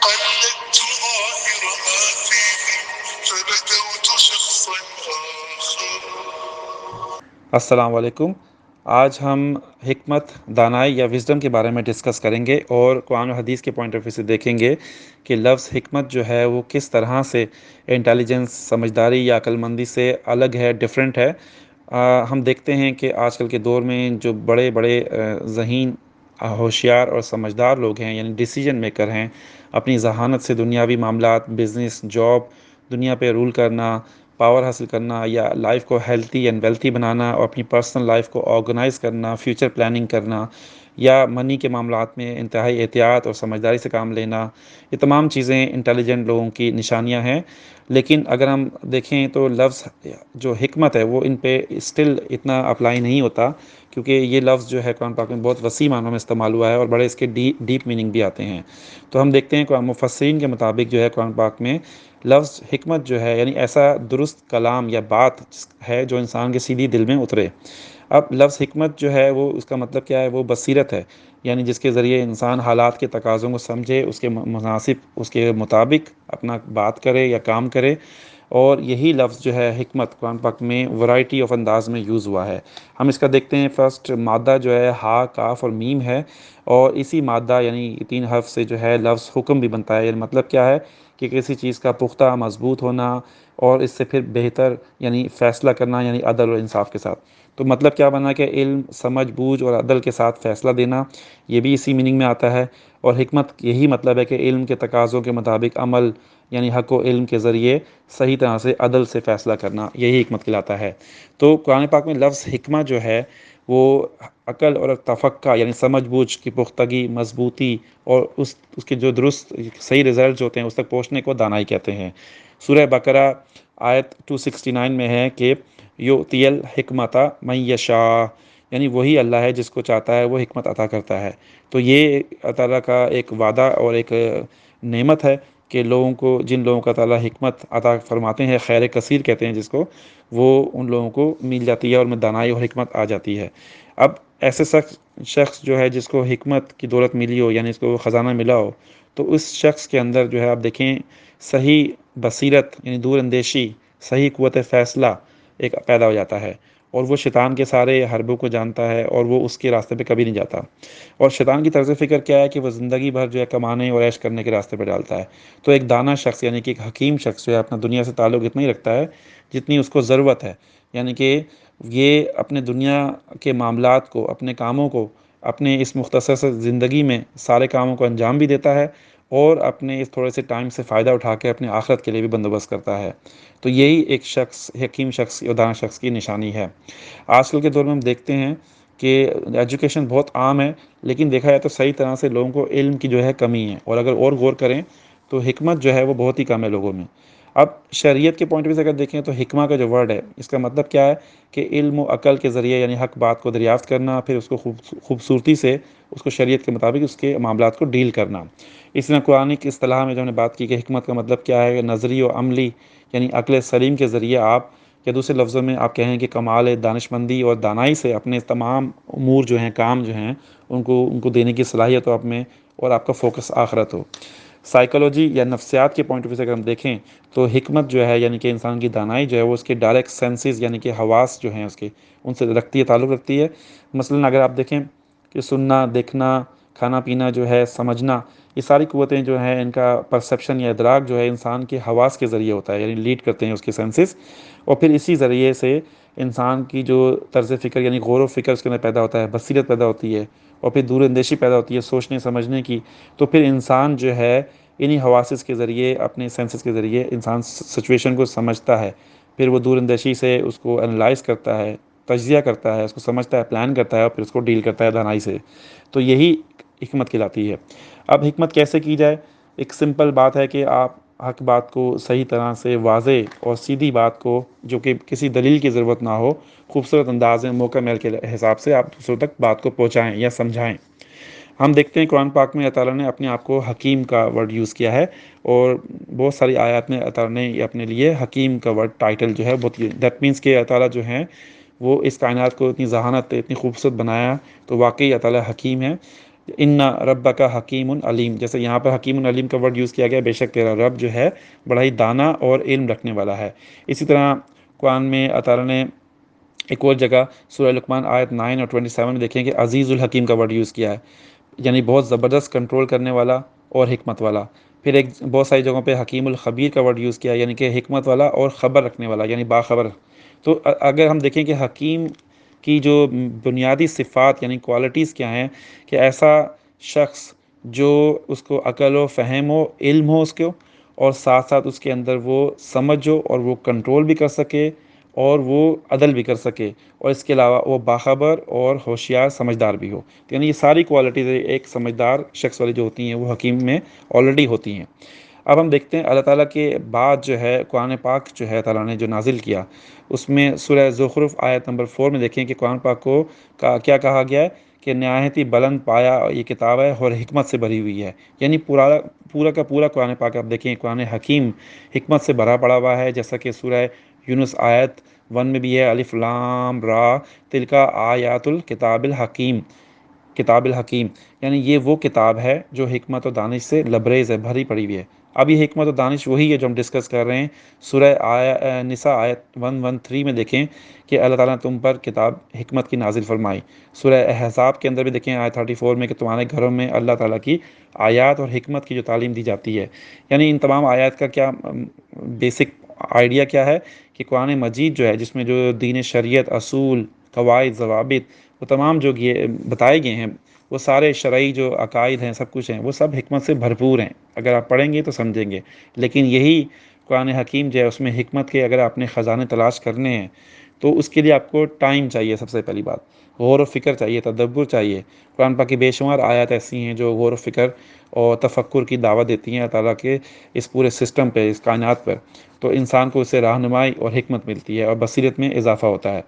قلدت ظاهر ما فيه فبدوت شخصا آخر. السلام علیکم. آج ہم حکمت، دانائی یا وزڈم کے بارے میں ڈسکس کریں گے اور قرآن و حدیث کے پوائنٹ آف ویو سے دیکھیں گے کہ لفظ حکمت جو ہے وہ کس طرح سے انٹیلیجنس، سمجھداری یا عقل مندی سے الگ ہے، ڈیفرنٹ ہے. ہم دیکھتے ہیں کہ آج کل کے دور میں جو بڑے بڑے ذہین، ہوشیار اور سمجھدار لوگ ہیں، یعنی ڈیسیجن میکر ہیں، اپنی ذہانت سے دنیاوی معاملات، بزنس، جاب، دنیا پہ رول کرنا، پاور حاصل کرنا یا لائف کو ہیلتھی اینڈ ویلتھی بنانا اور اپنی پرسنل لائف کو آرگنائز کرنا، فیوچر پلاننگ کرنا یا منی کے معاملات میں انتہائی احتیاط اور سمجھداری سے کام لینا، یہ تمام چیزیں انٹیلیجنٹ لوگوں کی نشانیاں ہیں. لیکن اگر ہم دیکھیں تو لفظ جو حکمت ہے وہ ان پہ اسٹل اتنا اپلائی نہیں ہوتا، کیونکہ یہ لفظ جو ہے قرآن پاک میں بہت وسیع معنوں میں استعمال ہوا ہے اور بڑے اس کے ڈیپ میننگ بھی آتے ہیں. تو ہم دیکھتے ہیں قرآن مفسرین کے مطابق جو ہے قرآن پاک میں لفظ حکمت جو ہے یعنی ایسا درست کلام یا بات ہے جو انسان کے سیدھی دل میں اترے. اب لفظ حکمت جو ہے وہ اس کا مطلب کیا ہے؟ وہ بصیرت ہے، یعنی جس کے ذریعے انسان حالات کے تقاضوں کو سمجھے، اس کے مناسب، اس کے مطابق اپنا بات کرے یا کام کرے. اور یہی لفظ جو ہے حکمت قرآن پاک میں ورائٹی آف انداز میں یوز ہوا ہے. ہم اس کا دیکھتے ہیں، فرسٹ مادہ جو ہے ہا، کاف اور میم ہے، اور اسی مادہ یعنی 3 حرف سے جو ہے لفظ حکم بھی بنتا ہے. یعنی مطلب کیا ہے کہ کسی چیز کا پختہ، مضبوط ہونا اور اس سے پھر بہتر یعنی فیصلہ کرنا، یعنی عدل و انصاف کے ساتھ. تو مطلب کیا بنا کہ علم، سمجھ بوجھ اور عدل کے ساتھ فیصلہ دینا، یہ بھی اسی میننگ میں آتا ہے. اور حکمت یہی مطلب ہے کہ علم کے تقاضوں کے مطابق عمل، یعنی حق و علم کے ذریعے صحیح طرح سے عدل سے فیصلہ کرنا، یہی حکمت کہلاتا ہے. تو قرآن پاک میں لفظ حکمہ جو ہے وہ عقل اور تفقع یعنی سمجھ بوجھ کی پختگی، مضبوطی اور اس کے جو درست صحیح رزلٹ ہوتے ہیں اس تک پہنچنے کو دانائی کہتے ہیں. سورہ بقرہ آیت 269 میں ہے کہ یؤتی الحکمت من یشاء، یعنی وہی اللہ ہے جس کو چاہتا ہے وہ حکمت عطا کرتا ہے. تو یہ اللہ تعالیٰ کا ایک وعدہ اور ایک نعمت ہے کہ لوگوں کو، جن لوگوں کا تعالیٰ حکمت عطا فرماتے ہیں، خیر کثیر کہتے ہیں جس کو، وہ ان لوگوں کو مل جاتی ہے اور میں دانائی اور حکمت آ جاتی ہے. اب ایسے شخص جو ہے جس کو حکمت کی دولت ملی ہو، یعنی اس کو خزانہ ملا ہو، تو اس شخص کے اندر جو ہے آپ دیکھیں صحیح بصیرت یعنی دور اندیشی، صحیح قوت فیصلہ ایک پیدا ہو جاتا ہے، اور وہ شیطان کے سارے حربوں کو جانتا ہے اور وہ اس کے راستے پہ کبھی نہیں جاتا. اور شیطان کی طرز فکر کیا ہے کہ وہ زندگی بھر جو ہے کمانے اور عیش کرنے کے راستے پہ ڈالتا ہے. تو ایک دانا شخص یعنی کہ ایک حکیم شخص جو ہے اپنا دنیا سے تعلق اتنا ہی رکھتا ہے جتنی اس کو ضرورت ہے، یعنی کہ یہ اپنے دنیا کے معاملات کو، اپنے کاموں کو، اپنے اس مختصر سے زندگی میں سارے کاموں کو انجام بھی دیتا ہے اور اپنے اس تھوڑے سے ٹائم سے فائدہ اٹھا کے اپنے آخرت کے لیے بھی بندوبست کرتا ہے. تو یہی ایک شخص، حکیم شخص اور دانا شخص کی نشانی ہے. آج کل کے دور میں ہم دیکھتے ہیں کہ ایجوکیشن بہت عام ہے، لیکن دیکھا جائے تو صحیح طرح سے لوگوں کو علم کی جو ہے کمی ہے، اور اگر اور غور کریں تو حکمت جو ہے وہ بہت ہی کم ہے لوگوں میں. اب شریعت کے پوائنٹ آف ویو سے اگر دیکھیں تو حکمہ کا جو ورڈ ہے اس کا مطلب کیا ہے کہ علم و عقل کے ذریعے یعنی حق بات کو دریافت کرنا، پھر اس کو خوبصورتی سے اس کو شریعت کے مطابق اس کے معاملات کو ڈیل کرنا. اس طرح قرآن کی اصطلاح میں جو ہم نے بات کی کہ حکمت کا مطلب کیا ہے، نظری و عملی یعنی عقل سلیم کے ذریعے آپ، یا دوسرے لفظوں میں آپ کہیں کہ کمال دانش مندی اور دانائی سے اپنے تمام امور جو ہیں، کام جو ہیں، ان کو دینے کی صلاحیت ہو آپ میں، اور آپ کا فوکس آخرت ہو. سائیکالوجی یا نفسیات کے پوائنٹ آف ویو سے اگر ہم دیکھیں تو حکمت جو ہے یعنی کہ انسان کی دانائی جو ہے وہ اس کے ڈائریکٹ سینسز یعنی کہ حواس جو ہیں اس کے، ان سے رکھتی ہے، تعلق رکھتی ہے. مثلا اگر آپ دیکھیں کہ سننا، دیکھنا، کھانا پینا جو ہے، سمجھنا، یہ ساری قوتیں جو ہیں ان کا پرسیپشن یا ادراک جو ہے انسان کے حواس کے ذریعے ہوتا ہے، یعنی لیڈ کرتے ہیں اس کے سینسز. اور پھر اسی ذریعے سے انسان کی جو طرز فکر یعنی غور و فکر اس کے اندر پیدا ہوتا ہے، بصیرت پیدا ہوتی ہے، اور پھر دور اندیشی پیدا ہوتی ہے سوچنے سمجھنے کی. تو پھر انسان جو ہے انہی حواسز کے ذریعے، اپنے سینسز کے ذریعے انسان سچویشن کو سمجھتا ہے، پھر وہ دور اندیشی سے اس کو انالائز کرتا ہے، تجزیہ کرتا ہے، اس کو سمجھتا ہے، پلان کرتا ہے، اور پھر اس کو ڈیل کرتا ہے دانائی سے. تو یہی حکمت کہلاتی ہے. اب حکمت کیسے کی جائے؟ ایک سمپل بات ہے کہ آپ حق بات کو صحیح طرح سے، واضح اور سیدھی بات کو، جو کہ کسی دلیل کی ضرورت نہ ہو، خوبصورت انداز میں، موقع میل کے حساب سے آپ دوسروں تک بات کو پہنچائیں یا سمجھائیں. ہم دیکھتے ہیں قرآن پاک میں اللہ تعالیٰ نے اپنے آپ کو حکیم کا ورڈ یوز کیا ہے، اور بہت ساری آیات میں اللہ تعالیٰ نے اپنے لیے حکیم کا ورڈ ٹائٹل جو ہے بہت، دیٹ مینس کہ اللہ تعالیٰ جو ہیں وہ اس کائنات کو اتنی ذہانت، اتنی خوبصورت بنایا، تو واقعی اللہ تعالیٰ حکیم ہے. ان رب کا حکیم علیم، جیسے یہاں پر حکیم علیم کا ورڈ یوز کیا گیا، بے شک تیرا رب جو ہے بڑا ہی دانا اور علم رکھنے والا ہے۔ اسی طرح قرآن میں اللہ تعالیٰ نے ایک اور جگہ سورہ لقمان آیت 9 اور 27 میں دیکھیں کہ عزیز الحکیم کا ورڈ یوز کیا ہے، یعنی بہت زبردست کنٹرول کرنے والا اور حکمت والا۔ پھر ایک بہت ساری جگہوں پہ حکیم الخبیر کا ورڈ یوز کیا ہے، یعنی کہ حکمت والا اور خبر رکھنے والا، یعنی باخبر۔ تو اگر ہم دیکھیں کہ حکیم کی جو بنیادی صفات یعنی کوالٹیز کیا ہیں، کہ ایسا شخص جو اس کو عقل و فہم و علم ہو اس کو، اور ساتھ ساتھ اس کے اندر وہ سمجھ ہو اور وہ کنٹرول بھی کر سکے اور وہ عدل بھی کر سکے، اور اس کے علاوہ وہ باخبر اور ہوشیار سمجھدار بھی ہو۔ یعنی یہ ساری کوالٹیز ایک سمجھدار شخص والی جو ہوتی ہیں وہ حکیم میں آلریڈی ہوتی ہیں۔ اب ہم دیکھتے ہیں اللہ تعالیٰ کے بعد جو ہے قرآن پاک جو ہے تعالیٰ نے جو نازل کیا، اس میں سورہ زخرف آیت نمبر 4 میں دیکھیں کہ قرآن پاک کو کیا کہا گیا ہے کہ نہایت ہی بلند پایا یہ کتاب ہے اور حکمت سے بھری ہوئی ہے۔ یعنی پورا کا پورا قرآن پاک آپ دیکھیں قرآن حکیم حکمت سے بھرا پڑا ہوا ہے، جیسا کہ سورہ یونس آیت 1 میں بھی ہے، الف لام را تلکا آیات الکتاب الحکیم، کتاب الحکیم، یعنی یہ وہ کتاب ہے جو حکمت و دانش سے لبریز ہے، بھری پڑی ہوئی ہے۔ اب یہ حکمت و دانش وہی ہے جو ہم ڈسکس کر رہے ہیں سورہ نساء آیت 113 میں دیکھیں کہ اللہ تعالیٰ نے تم پر کتاب حکمت کی نازل فرمائی۔ سورہ احزاب کے اندر بھی دیکھیں آیت 34 میں کہ تمہارے گھروں میں اللہ تعالیٰ کی آیات اور حکمت کی جو تعلیم دی جاتی ہے۔ یعنی ان تمام آیات کا کیا بیسک آئیڈیا کیا ہے کہ قرآن مجید جو ہے جس میں جو دین شریعت، اصول، قواعد، ضوابط، وہ تمام جو بتائے گئے ہیں، وہ سارے شرعی جو عقائد ہیں، سب کچھ ہیں، وہ سب حکمت سے بھرپور ہیں۔ اگر آپ پڑھیں گے تو سمجھیں گے۔ لیکن یہی قرآن حکیم جو ہے اس میں حکمت کے اگر آپ نے خزانے تلاش کرنے ہیں تو اس کے لیے آپ کو ٹائم چاہیے، سب سے پہلی بات غور و فکر چاہیے، تدبر چاہیے۔ قرآن پاک کی بے شمار آیات ایسی ہیں جو غور و فکر اور تفکر کی دعوت دیتی ہیں اللہ تعالیٰ کے اس پورے سسٹم پہ، اس کائنات پر، تو انسان کو اس سے رہنمائی اور حکمت ملتی ہے اور بصیرت میں اضافہ ہوتا ہے۔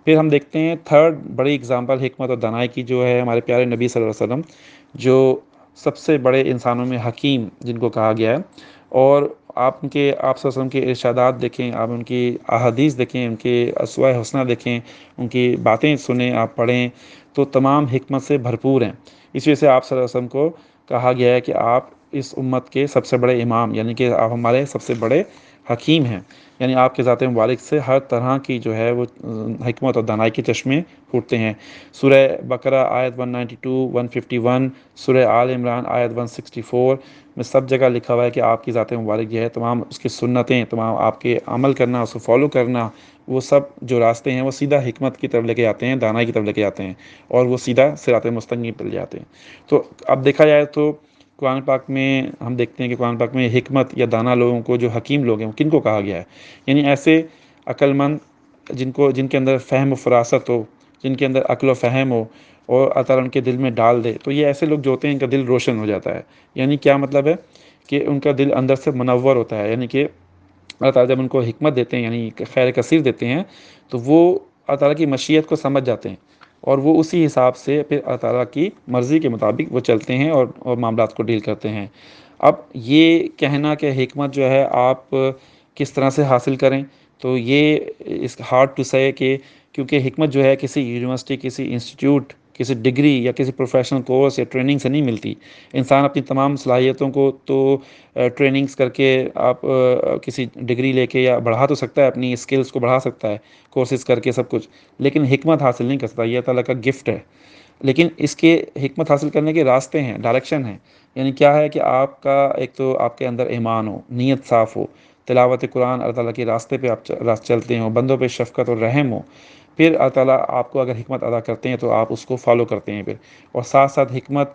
پھر ہم دیکھتے ہیں تھرڈ بڑی اگزامپل حکمت اور دانائی کی جو ہے ہمارے پیارے نبی صلی اللہ علیہ وسلم، جو سب سے بڑے انسانوں میں حکیم جن کو کہا گیا ہے۔ اور آپ صلی اللہ علیہ وسلم کے ارشادات دیکھیں، آپ ان کی احادیث دیکھیں، ان کے اسوہ حسنہ دیکھیں، ان کی باتیں سنیں، آپ پڑھیں، تو تمام حکمت سے بھرپور ہیں۔ اس وجہ سے آپ صلی اللہ علیہ وسلم کو کہا گیا ہے کہ آپ اس امت کے سب سے بڑے امام، یعنی کہ آپ ہمارے سب سے بڑے حکیم ہیں۔ یعنی آپ کے ذات مبارک سے ہر طرح کی جو ہے وہ حکمت اور دانائی کے چشمے پھوٹتے ہیں۔ سورہ بقرہ آیت 192، 151، سورہ آل عمران آیت 164 میں سب جگہ لکھا ہوا ہے کہ آپ کی ذات مبارک جو ہے تمام اس کی سنتیں، تمام آپ کے عمل کرنا، اس کو فالو کرنا، وہ سب جو راستے ہیں وہ سیدھا حکمت کی طرف لے کے آتے ہیں، دانائی کی طرف لے کے آتے ہیں، اور وہ سیدھا صراط مستقیم پر لے جاتے ہیں۔ تو اب دیکھا جائے تو قرآن پاک میں ہم دیکھتے ہیں کہ قرآن پاک میں حکمت یا دانا لوگوں کو، جو حکیم لوگ ہیں، کن کو کہا گیا ہے؟ یعنی ایسے عقل مند جن کے اندر فہم و فراست ہو، جن کے اندر عقل و فہم ہو، اور اللہ تعالیٰ ان کے دل میں ڈال دے، تو یہ ایسے لوگ جو ہوتے ہیں ان کا دل روشن ہو جاتا ہے۔ یعنی کیا مطلب ہے کہ ان کا دل اندر سے منور ہوتا ہے، یعنی کہ اللہ تعالیٰ جب ان کو حکمت دیتے ہیں، یعنی خیر کثیر دیتے ہیں، تو وہ اللہ تعالیٰ کی مشیت کو سمجھ جاتے ہیں، اور وہ اسی حساب سے پھر اللہ تعالیٰ کی مرضی کے مطابق وہ چلتے ہیں اور معاملات کو ڈیل کرتے ہیں۔ اب یہ کہنا کہ حکمت جو ہے آپ کس طرح سے حاصل کریں، تو یہ اس ہارڈ ٹو سے کہ کیونکہ حکمت جو ہے کسی یونیورسٹی، کسی انسٹیٹیوٹ، کسی ڈگری یا کسی پروفیشنل کورس یا ٹریننگ سے نہیں ملتی۔ انسان اپنی تمام صلاحیتوں کو تو ٹریننگز کر کے آپ کسی ڈگری لے کے یا بڑھا تو سکتا ہے، اپنی اسکلز کو بڑھا سکتا ہے کورسز کر کے سب کچھ، لیکن حکمت حاصل نہیں کر سکتا۔ یہ تعالیٰ کا گفٹ ہے، لیکن اس کے حکمت حاصل کرنے کے راستے ہیں، ڈائریکشن ہیں۔ یعنی کیا ہے کہ آپ کا ایک تو آپ کے اندر ایمان ہو، نیت صاف ہو، تلاوت قرآن، اللہ تعالیٰ کے راستے پہ آپ چلتے ہوں، بندوں پہ شفقت اور رحم ہو، پھر اللہ تعالیٰ آپ کو اگر حکمت ادا کرتے ہیں تو آپ اس کو فالو کرتے ہیں پھر، اور ساتھ ساتھ حکمت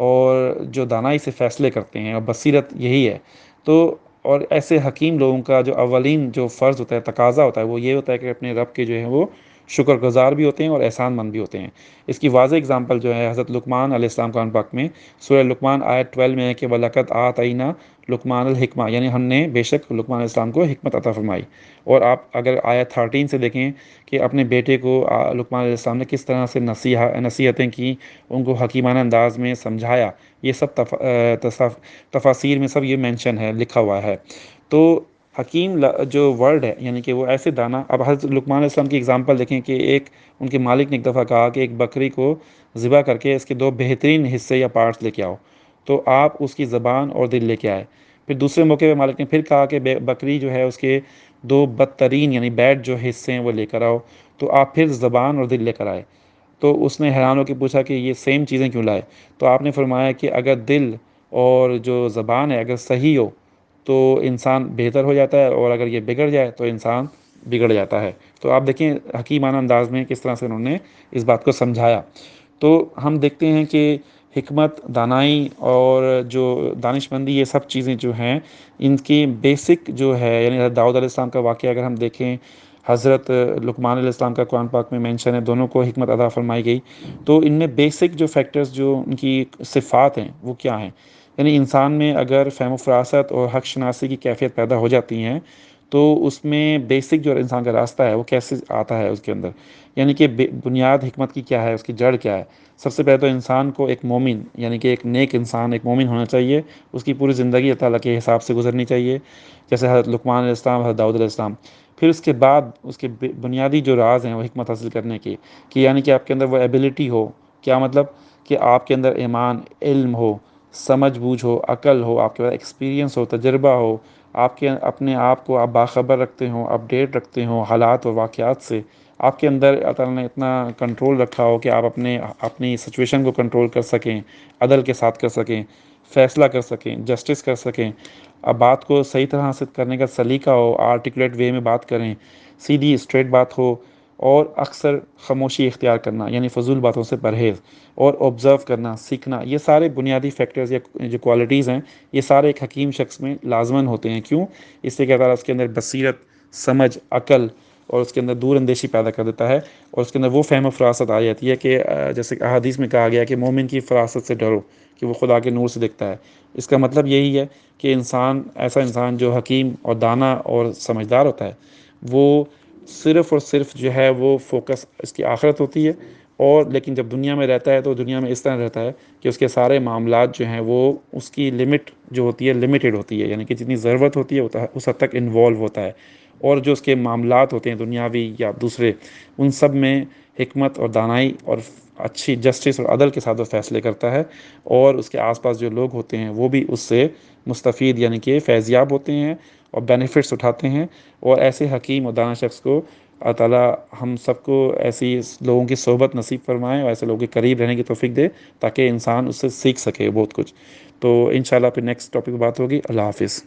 اور جو دانائی سے فیصلے کرتے ہیں، اور بصیرت یہی ہے تو۔ اور ایسے حکیم لوگوں کا جو اولین جو فرض ہوتا ہے، تقاضا ہوتا ہے، وہ یہ ہوتا ہے کہ اپنے رب کے جو ہیں وہ شکر گزار بھی ہوتے ہیں اور احسان مند بھی ہوتے ہیں۔ اس کی واضح اگزامپل جو ہے حضرت لقمان علیہ السلام قرآن پاک میں سورہ لقمان آیت 12 میں ہے کہ وَلَقَدْ آتَيْنَا لقمان الحکمہ، یعنی ہم نے بے شک لقمان علیہ السلام کو حکمت عطا فرمائی۔ اور آپ اگر آیت 13 سے دیکھیں کہ اپنے بیٹے کو لقمان علیہ السلام نے کس طرح سے نصیحتیں کی، ان کو حکیمانہ انداز میں سمجھایا، یہ سب تفاسیر میں سب یہ مینشن ہے، لکھا ہوا ہے۔ تو حکیم جو ورڈ ہے یعنی کہ وہ ایسے دانا، اب حضرت لقمان علیہ السلام کی اگزامپل دیکھیں کہ ایک ان کے مالک نے ایک دفعہ کہا کہ ایک بکری کو ذبح کر کے اس کے 2 بہترین حصے یا پارٹس لے کے آؤ، تو آپ اس کی زبان اور دل لے کے آئے۔ پھر دوسرے موقع پہ مالک نے پھر کہا کہ بکری جو ہے اس کے 2 بدترین یعنی بیڈ جو حصے ہیں وہ لے کر آؤ، تو آپ پھر زبان اور دل لے کر آئے۔ تو اس نے حیران ہو کے پوچھا کہ یہ سیم چیزیں کیوں لائے؟ تو آپ نے فرمایا کہ اگر دل اور جو زبان ہے اگر صحیح ہو تو انسان بہتر ہو جاتا ہے، اور اگر یہ بگڑ جائے تو انسان بگڑ جاتا ہے۔ تو آپ دیکھیں حکیمانہ انداز میں کس طرح سے انہوں نے اس بات کو سمجھایا۔ تو ہم دیکھتے ہیں کہ حکمت، دانائی اور جو دانش مندی، یہ سب چیزیں جو ہیں ان کی بیسک جو ہے، یعنی حضرت داؤد علیہ السلام کا واقعہ اگر ہم دیکھیں، حضرت لقمان علیہ السلام کا قرآن پاک میں مینشن ہے، دونوں کو حکمت عطا فرمائی گئی۔ تو ان میں بیسک جو فیکٹرز جو ان کی صفات ہیں وہ کیا ہیں؟ یعنی انسان میں اگر فہم و فراست اور حق شناسی کی کیفیت پیدا ہو جاتی ہیں تو اس میں بیسک جو انسان کا راستہ ہے وہ کیسے آتا ہے اس کے اندر، یعنی کہ بنیاد حکمت کی کیا ہے، اس کی جڑ کیا ہے؟ سب سے پہلے تو انسان کو ایک مومن یعنی کہ ایک نیک انسان، ایک مومن ہونا چاہیے، اس کی پوری زندگی اللہ تعالیٰ کے حساب سے گزرنی چاہیے، جیسے حضرت لقمان علیہ السلام، حضرت داؤد علیہ السلام۔ پھر اس کے بعد اس کے بنیادی جو راز ہیں وہ حکمت حاصل کرنے کے، کہ یعنی کہ آپ کے اندر وہ ایبیلٹی ہو، کیا مطلب کہ آپ کے اندر ایمان، علم ہو، سمجھ بوجھ ہو، عقل ہو، آپ کے پاس ایکسپیرینس ہو، تجربہ ہو، آپ کے اپنے آپ کو آپ باخبر رکھتے ہوں، اپڈیٹ رکھتے ہوں حالات اور واقعات سے، آپ کے اندر اللہ تعالیٰ نے اتنا کنٹرول رکھا ہو کہ آپ اپنی سچویشن کو کنٹرول کر سکیں، عدل کے ساتھ کر سکیں، فیصلہ کر سکیں، جسٹس کر سکیں، اب بات کو صحیح طرح سے کرنے کا سلیقہ ہو، آرٹیکولیٹ وے میں بات کریں، سیدھی اسٹریٹ بات ہو، اور اکثر خاموشی اختیار کرنا یعنی فضول باتوں سے پرہیز، اور آبزرو کرنا، سیکھنا، یہ سارے بنیادی فیکٹرز یا جو کوالٹیز ہیں یہ سارے ایک حکیم شخص میں لازماً ہوتے ہیں۔ کیوں؟ اس سے کیا ہوتا ہے، اس کے اندر بصیرت، سمجھ، عقل، اور اس کے اندر دور اندیشی پیدا کر دیتا ہے، اور اس کے اندر وہ فہم و فراست آ جاتی ہے کہ جیسے کہ احادیث میں کہا گیا کہ مومن کی فراست سے ڈرو کہ وہ خدا کے نور سے دیکھتا ہے۔ اس کا مطلب یہی ہے کہ ایسا انسان جو حکیم اور دانا اور سمجھدار ہوتا ہے وہ صرف اور صرف جو ہے وہ فوکس اس کی آخرت ہوتی ہے، اور لیکن جب دنیا میں رہتا ہے تو دنیا میں اس طرح رہتا ہے کہ اس کے سارے معاملات جو ہیں وہ اس کی لمٹ جو ہوتی ہے لمیٹڈ ہوتی ہے، یعنی کہ جتنی ضرورت ہوتی ہے اس حد تک انوالو ہوتا ہے، اور جو اس کے معاملات ہوتے ہیں دنیاوی یا دوسرے، ان سب میں حکمت اور دانائی اور اچھی جسٹس اور عدل کے ساتھ وہ فیصلے کرتا ہے، اور اس کے آس پاس جو لوگ ہوتے ہیں وہ بھی اس سے مستفید یعنی کہ فیضیاب ہوتے ہیں اور بینیفٹس اٹھاتے ہیں۔ اور ایسے حکیم اور دانا شخص کو اللہ تعالیٰ ہم سب کو ایسی لوگوں کی صحبت نصیب فرمائے اور ایسے لوگوں کے قریب رہنے کی توفیق دے تاکہ انسان اس سے سیکھ سکے بہت کچھ۔ تو انشاءاللہ پھر نیکسٹ ٹاپک پہ بات ہوگی۔ اللہ حافظ۔